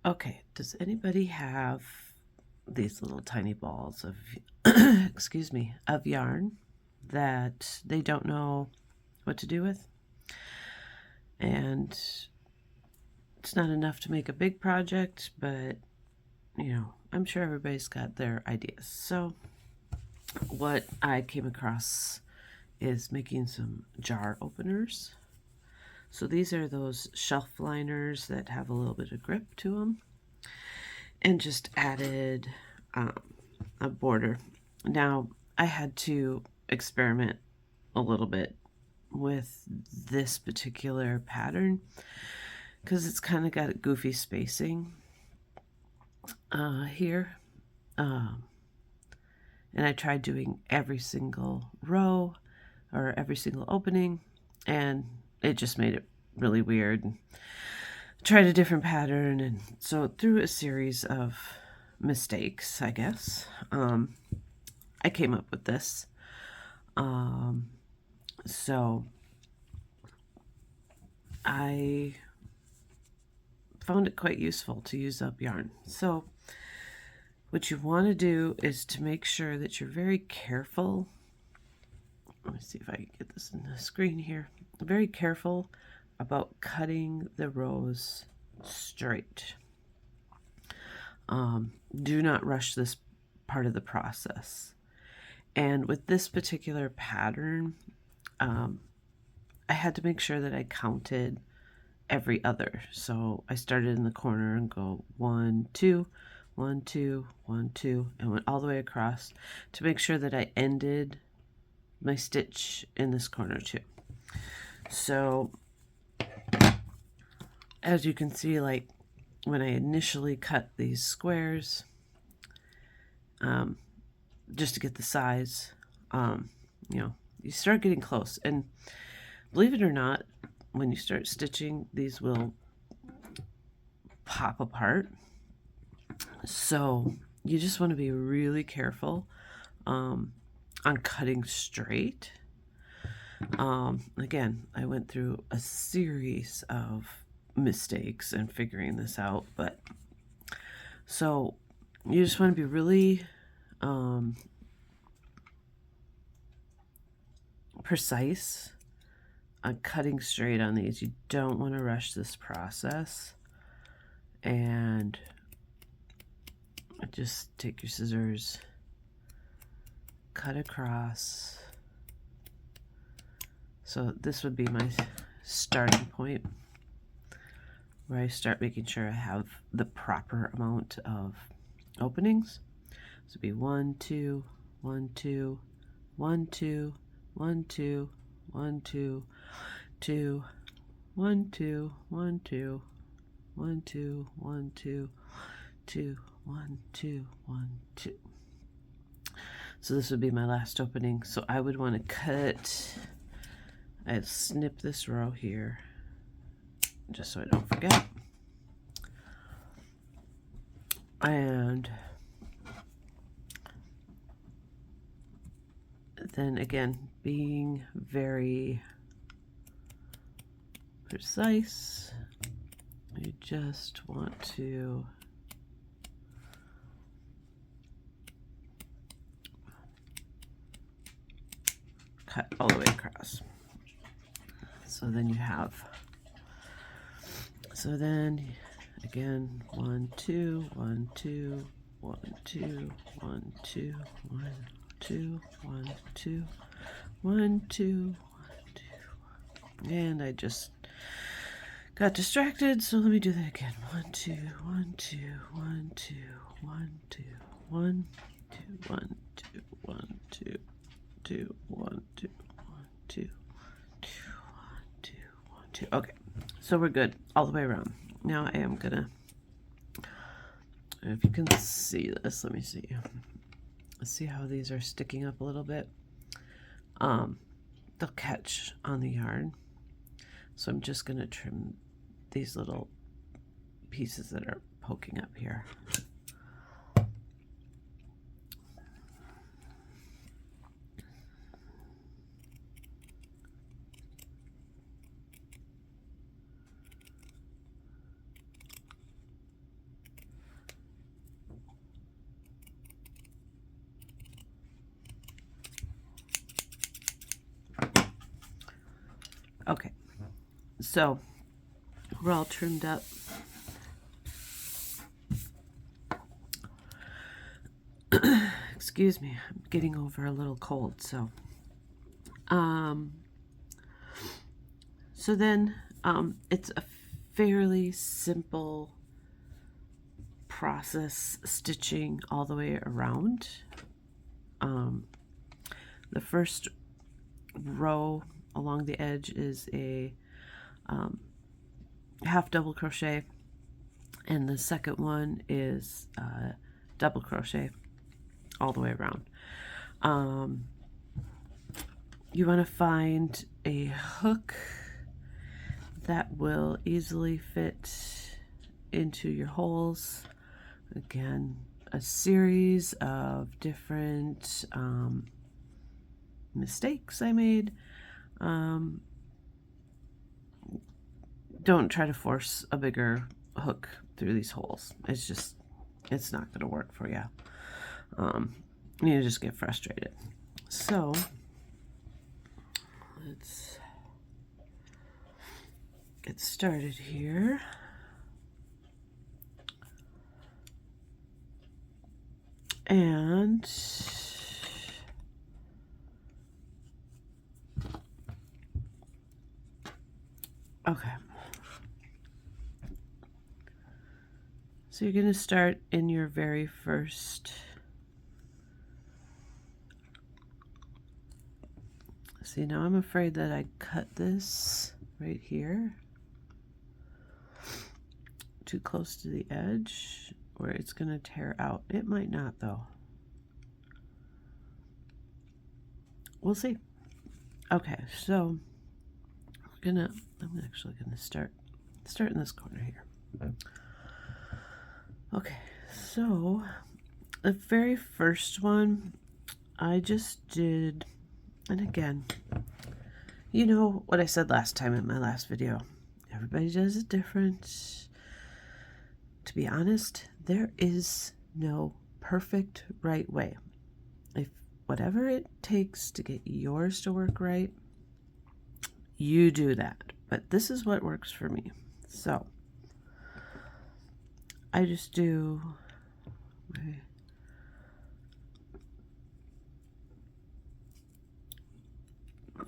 Okay, does anybody have these little tiny balls of, excuse me, of yarn that they don't know what to do with? And it's not enough to make a big project, but, I'm sure everybody's got their ideas. So what I came across is making some jar openers. So these are those shelf liners that have a little bit of grip to them, and just added a border. Now I had to experiment a little bit with this particular pattern because it's kind of got a goofy spacing here. And I tried doing every single row or every single opening, and it just made it really weird. Tried a different pattern, and so through a series of mistakes, I guess, I came up with this. So I found it quite useful to use up yarn. So what you want to do is to make sure that you're very careful. Let me see if I can get this in the screen here. Very careful about cutting the rows straight. Do not rush this part of the process. And with this particular pattern, I had to make sure that I counted every other. So I started in the corner and go 1, 2, 1, 2, 1, 2, and went all the way across to make sure that I ended my stitch in this corner too. So as you can see, like when I initially cut these squares, just to get the size, you start getting close, and believe it or not, when you start stitching, these will pop apart. So you just want to be really careful on cutting straight. Again, I went through a series of mistakes in figuring this out, but so you just want to be really precise on cutting straight on these. You don't want to rush this process, and just take your scissors, cut across. So this would be my starting point, where I start making sure I have the proper amount of openings. So it'd be 1, 2, 1, 2, 1, 2, 1, 2, 1, 2, 2, 1, 2, 1, 2, 1, 2, 1, 2, 2, 1, 2, 1, 2. So this would be my last opening. So I would want to cut, I'd snip this row here, just so I don't forget. And then again, being very precise, you just want to cut all the way across. So then you have, so then again, 1, 2, 1, 2, 1, 2, 1, 2, 1, 2, 1, 2, 1, 2, 1, 2, and I just got distracted, so let me do that again. 1, 2, 1, 2, 1, 2, 1, 2, 1, 2, 1, 2, 1, 2, 2, 1, 2, 1, 2, 2, 1, 2, 1, 2. Okay, so we're good all the way around. Now I am gonna, if you can see this, let me see. See how these are sticking up a little bit? They'll catch on the yarn. So I'm just gonna trim these little pieces that are poking up here. So we're all trimmed up. Excuse me, I'm getting over a little cold. So then it's a fairly simple process stitching all the way around. The first row along the edge is a half double crochet, and the second one is double crochet all the way around. You want to find a hook that will easily fit into your holes. Again, a series of different mistakes I made. Don't try to force a bigger hook through these holes. It's not going to work for you. You just get frustrated. So let's get started here. And okay. So you're going to start in your very first See, now I'm afraid that I cut this right here too close to the edge where it's going to tear out. It might not though. We'll see. Okay, so I'm actually gonna start in this corner here. Okay, so the very first one I just did, and again, you know what I said last time in my last video, everybody does it different. To be honest, there is no perfect right way. If whatever it takes to get yours to work right, you do that. But this is what works for me. So I just do my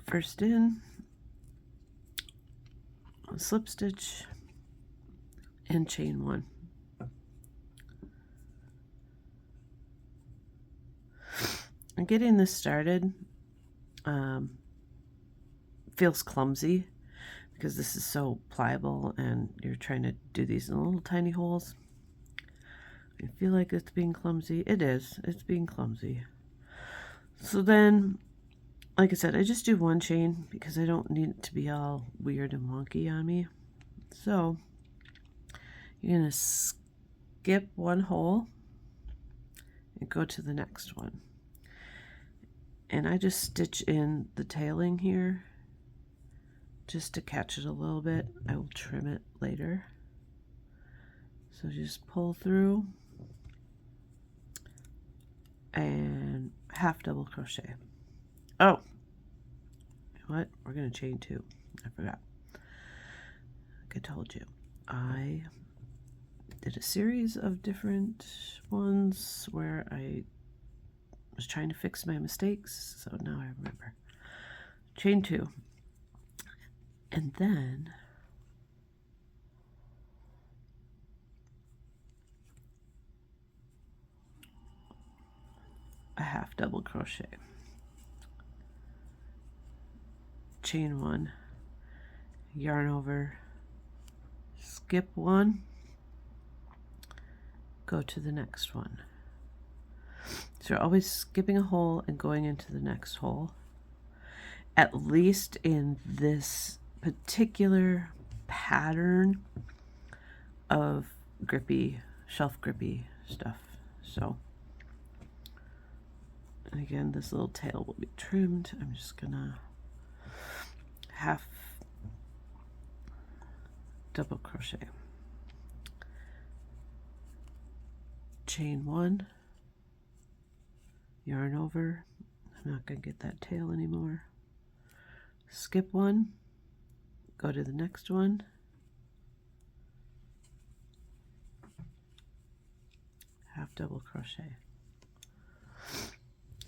first in, slip stitch, and chain one. And getting this started feels clumsy because this is so pliable and you're trying to do these in little tiny holes. I feel like it's being clumsy. It is. It's being clumsy. So then, like I said, I just do one chain because I don't need it to be all weird and wonky on me. So you're going to skip one hole and go to the next one. And I just stitch in the tailing here just to catch it a little bit. I will trim it later. So just pull through and half double crochet. Oh, you know what? We're going to chain two. I forgot. Like I told you, I did a series of different ones where I was trying to fix my mistakes, so now I remember. Chain two, and then a half double crochet, chain one, yarn over, skip one, go to the next one. So you're always skipping a hole and going into the next hole, at least in this particular pattern of grippy, shelf grippy stuff. So, and again, this little tail will be trimmed. I'm just gonna half double crochet, chain one, yarn over. I'm not going to get that tail anymore. Skip one, go to the next one, half double crochet.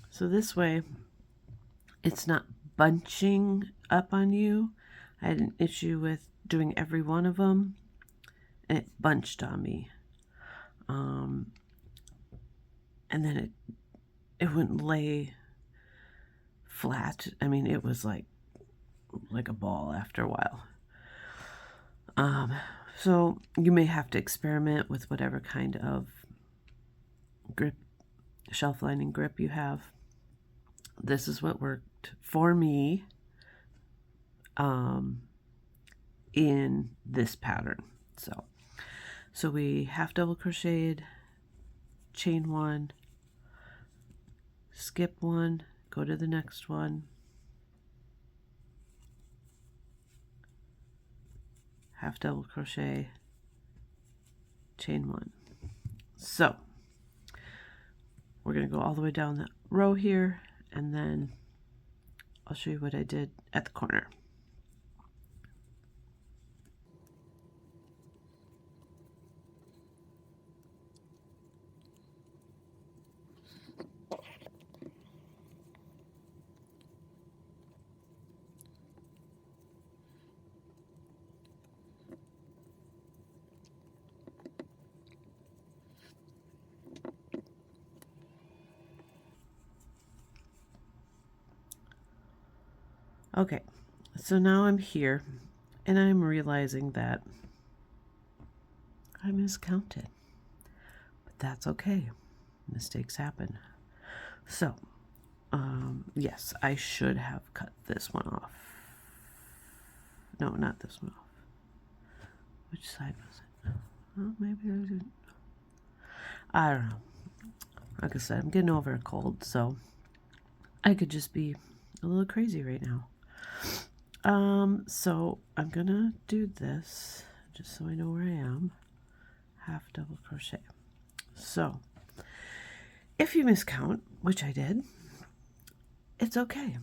So this way it's not bunching up on you. I had an issue with doing every one of them and it bunched on me. And then it wouldn't lay flat. I mean, it was like a ball after a while. So you may have to experiment with whatever kind of grip, shelf lining grip you have. This is what worked for me in this pattern. So we half double crocheted, chain one, skip one, go to the next one, half double crochet, chain one. So we're going to go all the way down the row here, and then I'll show you what I did at the corner. Okay, so now I'm here and I'm realizing that I miscounted, but that's okay. Mistakes happen. So, yes, I should have cut this one off. No, not this one off. Which side was it? Oh, maybe I didn't. I don't know. Like I said, I'm getting over a cold, so I could just be a little crazy right now. So I'm gonna do this just so I know where I am. Half double crochet. So if you miscount, which I did, it's okay.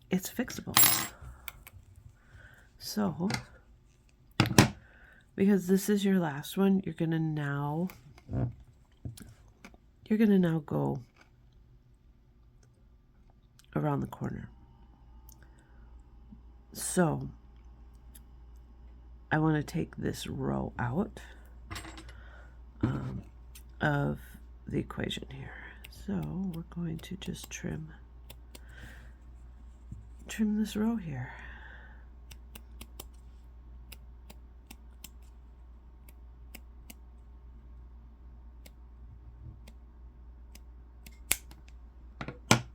It's fixable. So because this is your last one, you're gonna now go around the corner. So I want to take this row out of the equation here. So we're going to just trim this row here.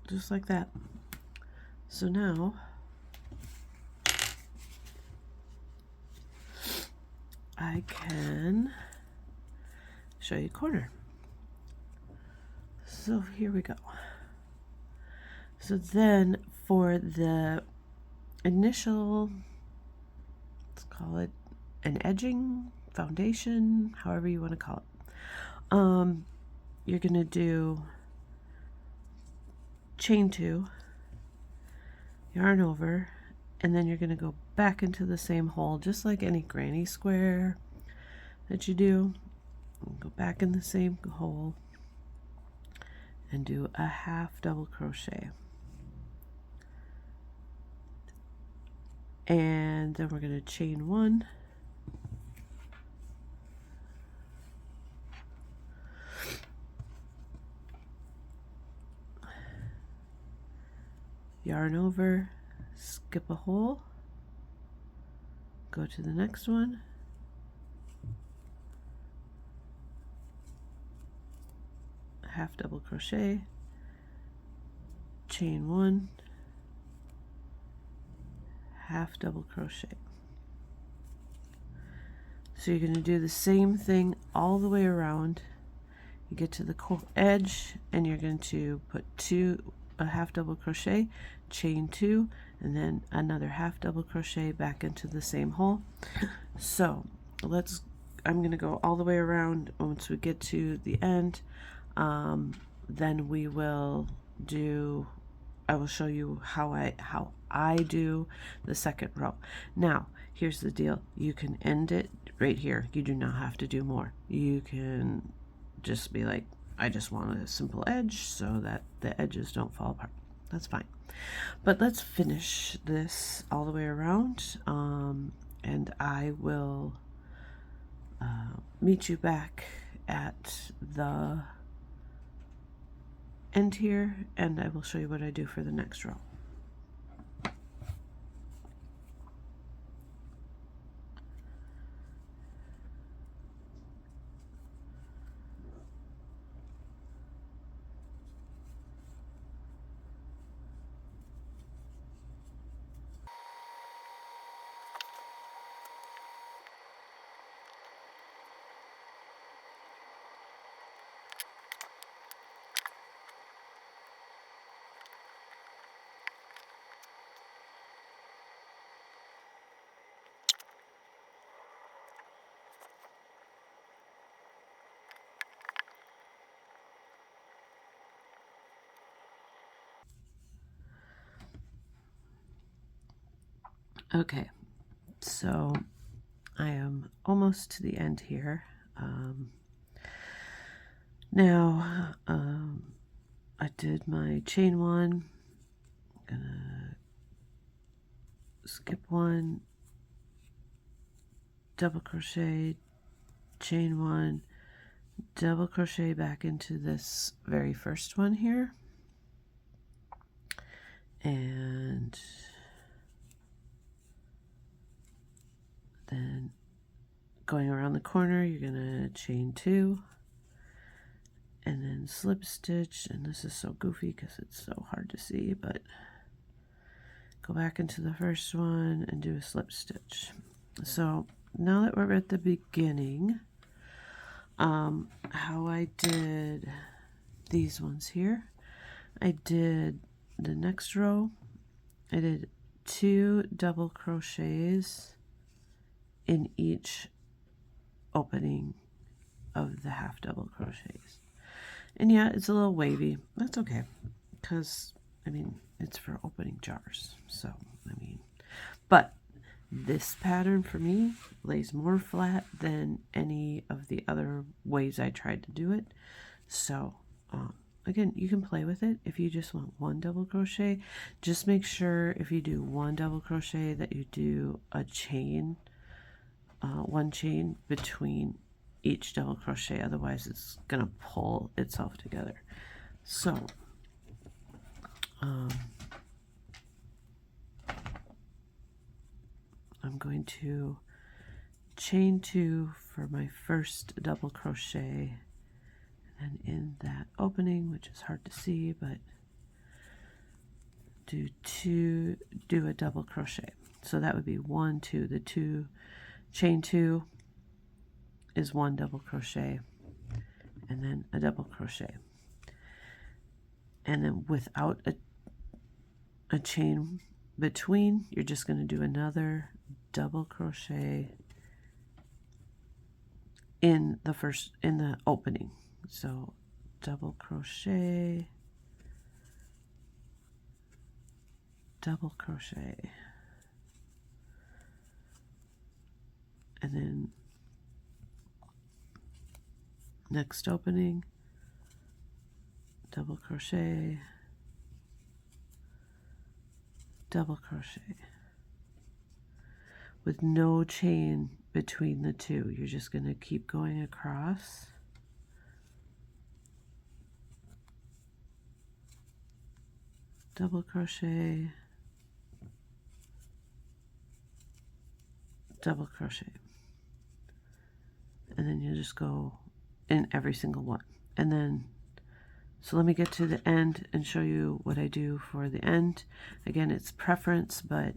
Just like that. So now I can show you corner. So here we go. So then for the initial, let's call it an edging, foundation, however you want to call it, you're going to do chain two, yarn over, and then you're going to go back into the same hole, just like any granny square that you do. Go back in the same hole and do a half double crochet, and then we're going to chain one, yarn over, skip a hole, go to the next one, half double crochet, chain one, half double crochet. So you're going to do the same thing all the way around. You get to the edge and you're going to put a half double crochet, chain two, and then another half double crochet back into the same hole. So I'm going to go all the way around. Once we get to the end, then we will do I will show you how I do the second row. Now, here's the deal. You can end it right here. You do not have to do more. You can just be like, I just want a simple edge so that the edges don't fall apart. That's fine. But let's finish this all the way around, and I will meet you back at the end here, and I will show you what I do for the next row. Okay, so I am almost to the end here. Now, I did my chain one, gonna skip one, double crochet, chain one, double crochet back into this very first one here, and then going around the corner, you're gonna chain two, and then slip stitch, and this is so goofy because it's so hard to see, but go back into the first one and do a slip stitch. So now that we're at the beginning, how I did these ones here, I did the next row, I did 2 double crochets in each opening of the half double crochets. And yeah, it's a little wavy. That's okay, because I mean, it's for opening jars. So, I mean, but this pattern for me lays more flat than any of the other ways I tried to do it. So, again, you can play with it. If you just want 1 double crochet, just make sure if you do 1 double crochet that you do a chain, 1 chain between each double crochet, otherwise it's gonna pull itself together. So I'm going to chain 2 for my first double crochet, and in that opening, which is hard to see, but do a double crochet. So that would be 1, 2, the 2, chain 2 is 1 double crochet, and then a double crochet, and then without a chain between, you're just going to do another double crochet in the opening. So double crochet, double crochet, and then next opening, double crochet, double crochet, with no chain between the two. You're just going to keep going across, double crochet, double crochet, and then you just go in every single one. And then, so let me get to the end and show you what I do for the end. Again, it's preference, but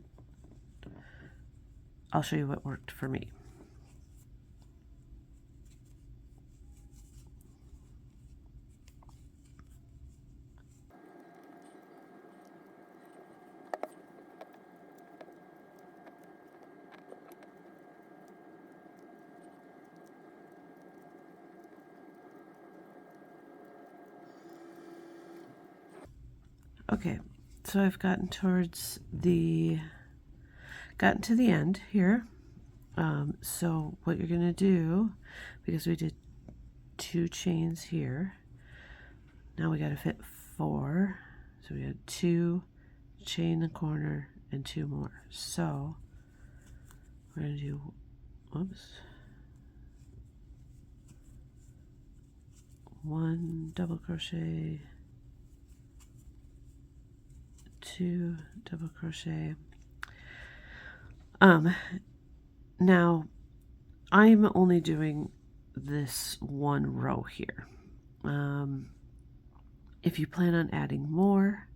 I'll show you what worked for me. Okay, So I've gotten to the end here. So what you're going to do, because we did 2 chains here, now we got to fit 4. So we had 2, chain the corner, and 2 more. So we're going to do, oops, 1 double crochet, 2 double crochet. Now I'm only doing this 1 row here. If you plan on adding more,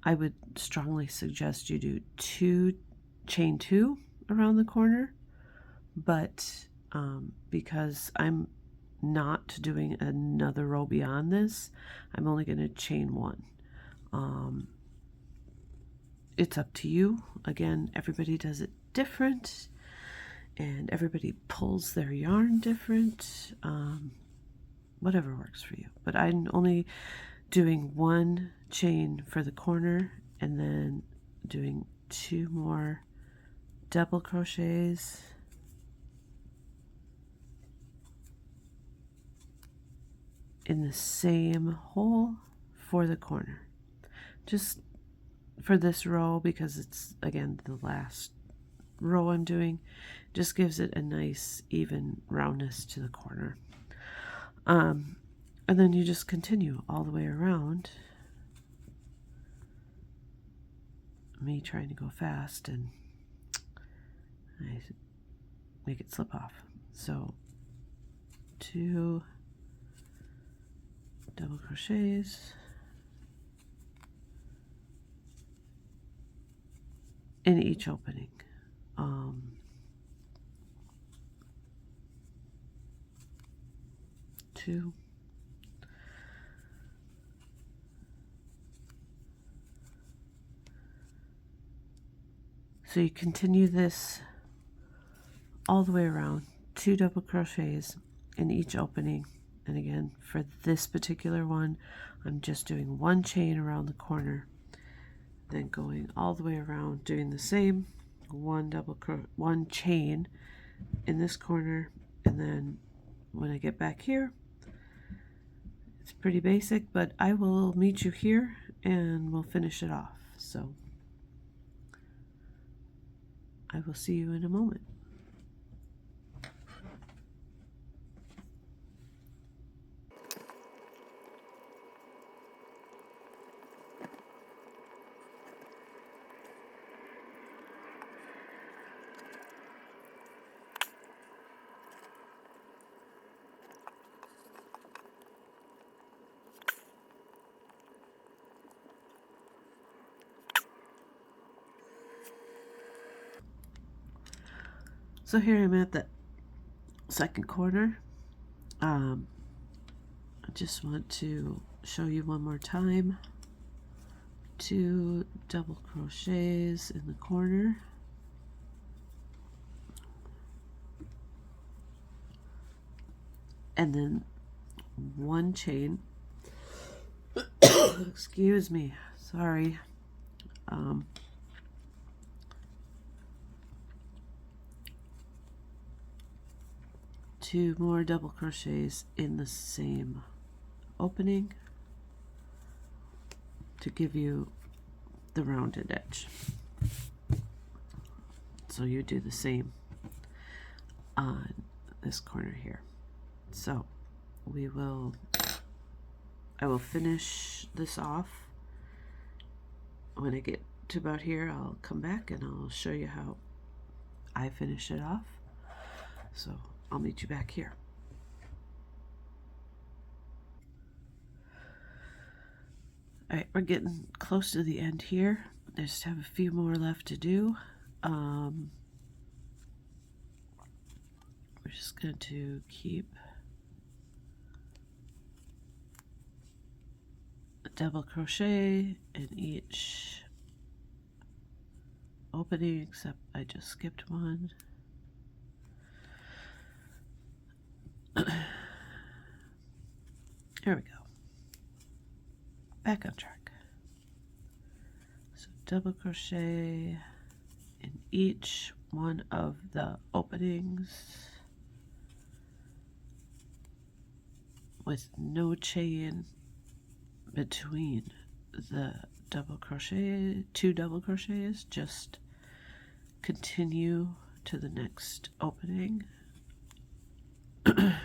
I would strongly suggest you do chain 2 around the corner, but because I'm not doing another row beyond this, I'm only going to chain 1. It's up to you. Again, everybody does it different, and everybody pulls their yarn different. Whatever works for you. But I'm only doing 1 chain for the corner, and then doing 2 more double crochets in the same hole for the corner. Just for this row, because it's again the last row I'm doing, just gives it a nice even roundness to the corner. And then you just continue all the way around. Me trying to go fast, and I make it slip off. So 2 double crochets in each opening. 2, so you continue this all the way around, 2 double crochets in each opening. And again, for this particular one, I'm just doing 1 chain around the corner, then going all the way around, doing the same 1 chain in this corner, and then when I get back here, it's pretty basic, but I will meet you here and we'll finish it off. So I will see you in a moment. So here I'm at the second corner. I just want to show you one more time. 2 double crochets in the corner. And then 1 chain. Excuse me, sorry. 2 more double crochets in the same opening to give you the rounded edge. So you do the same on this corner here. So I will finish this off. When I get to about here, I'll come back and I'll show you how I finish it off. So I'll meet you back here. All right, we're getting close to the end here. I just have a few more left to do. We're just going to keep a double crochet in each opening, except I just skipped one. There we go. Back on track. double crochet in each one of the openings with no chain between the double crochet, 2 double crochets. Just continue to the next opening.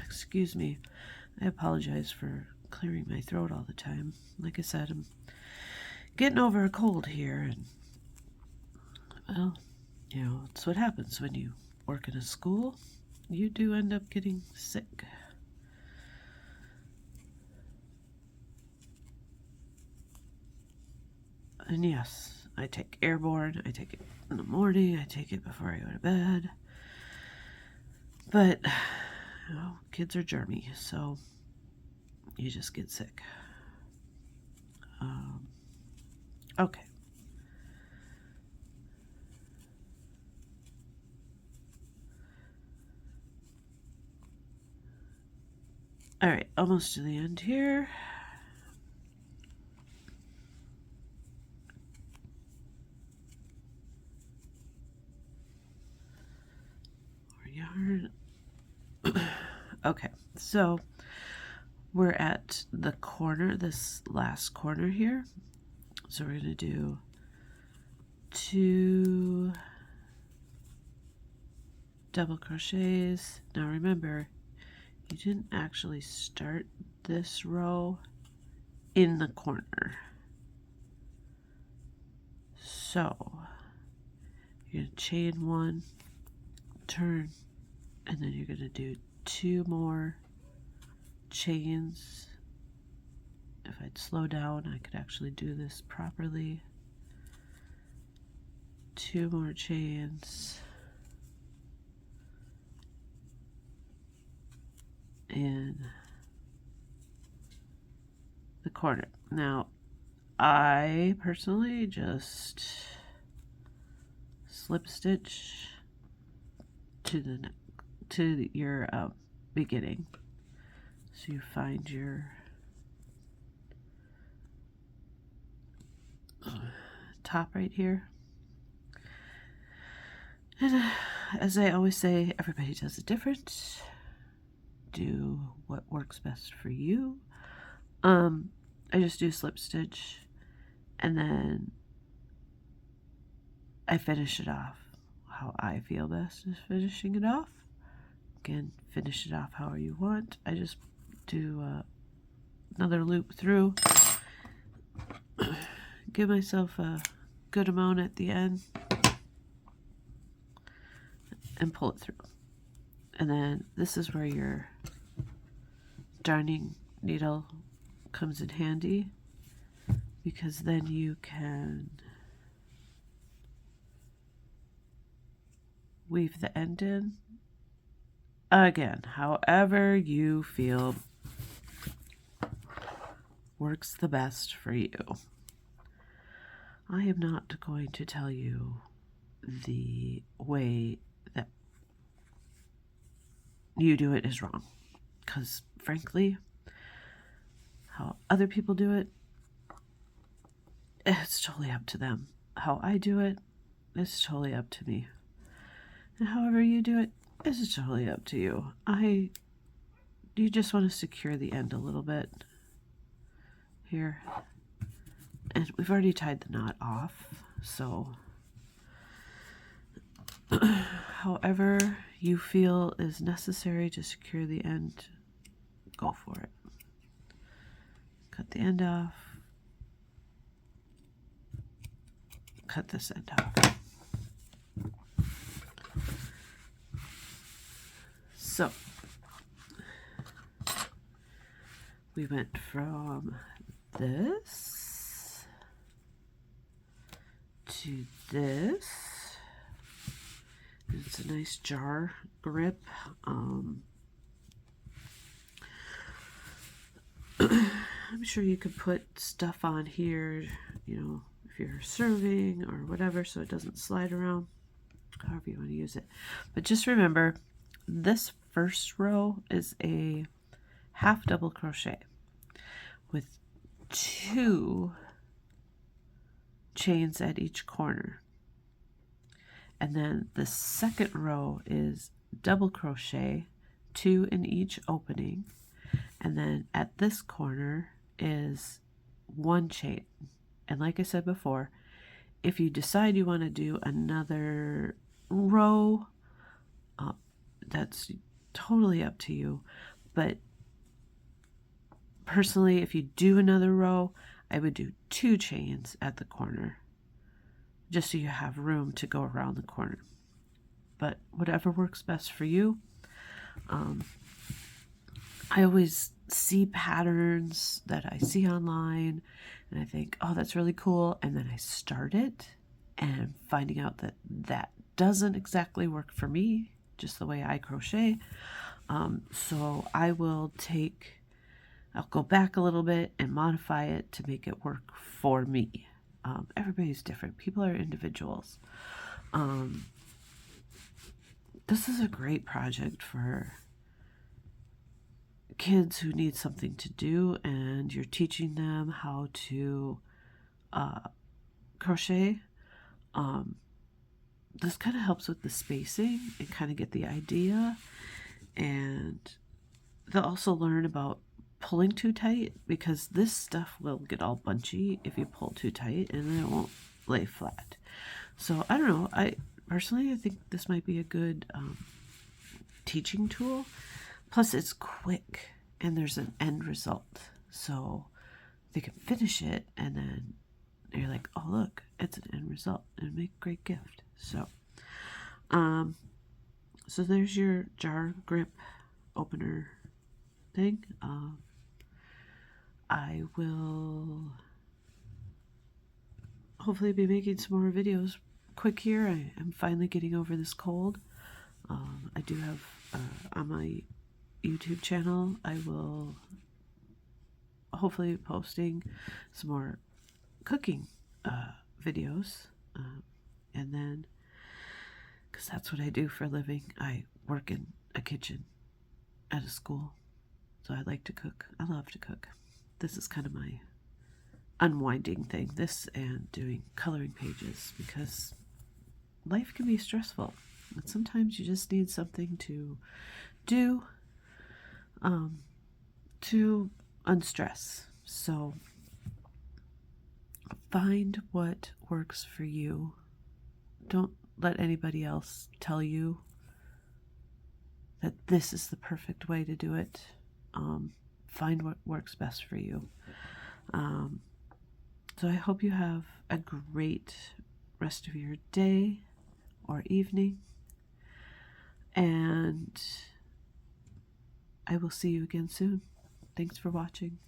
Excuse me, I apologize for clearing my throat all the time. Like I said, I'm getting over a cold here, and well, you know, it's what happens when you work in a school. You do end up getting sick. And yes, I take Airborne. I take it in the morning. I take it before I go to bed. But, you know, kids are germy, so you just get sick. Okay. All right, almost to the end here. Yarn. Okay, so we're at the corner, this last corner here. So we're going to do 2 double crochets. Now remember, you didn't actually start this row in the corner. So you're going to chain 1, turn, and then you're going to do 2 more chains. If I'd slow down, I could actually do this properly. 2 more chains. In the corner. Now, I personally just slip stitch to your beginning. So you find your top right here. And as I always say, everybody does it different. Do what works best for you. I just do slip stitch, and then I finish it off how I feel best is finishing it off. Again, finish it off however you want. I just do another loop through, give myself a good amount at the end, and pull it through. And then this is where your darning needle comes in handy, because then you can weave the end in. Again, however you feel works the best for you. I am not going to tell you the way that you do it is wrong, because frankly, how other people do it, it's totally up to them. How I do it, it's totally up to me. And however you do it, it's totally up to you. You just want to secure the end a little bit here. And we've already tied the knot off, so however you feel is necessary to secure the end, go for it. Cut the end off. Cut this end off. So we went from this to this. It's a nice jar grip. I'm sure you could put stuff on here, you know, if you're serving or whatever, so it doesn't slide around, however you want to use it. But just remember, this first row is a half double crochet with 2 chains at each corner. And then the second row is double crochet, 2 in each opening. And then at this corner is 1 chain. And like I said before, if you decide you want to do another row, that's totally up to you. But personally, if you do another row, I would do 2 chains at the corner, just so you have room to go around the corner. But whatever works best for you. I always see patterns that I see online and I think, oh, that's really cool. And then I start it and finding out that that doesn't exactly work for me, just the way I crochet. So I'll go back a little bit and modify it to make it work for me. Everybody's different. People are individuals. This is a great project for kids who need something to do, and you're teaching them how to crochet. This kind of helps with the spacing and kind of get the idea, and they'll also learn about pulling too tight, because this stuff will get all bunchy if you pull too tight, and then it won't lay flat. So I don't know, I think this might be a good teaching tool. Plus it's quick and there's an end result, so they can finish it and then you're like, oh look, it's an end result, and make a great gift. So so there's your jar grip opener thing. I will hopefully be making some more videos quick here. I am finally getting over this cold. I do have on my YouTube channel, I will hopefully be posting some more cooking videos, and then, because that's what I do for a living, I work in a kitchen at a school, so I like to cook. I love to cook. This is kind of my unwinding thing, this and doing coloring pages, because life can be stressful and sometimes you just need something to do to unstress. So find what works for you. Don't let anybody else tell you that this is the perfect way to do it. Find what works best for you. So I hope you have a great rest of your day or evening, and I will see you again soon. Thanks for watching.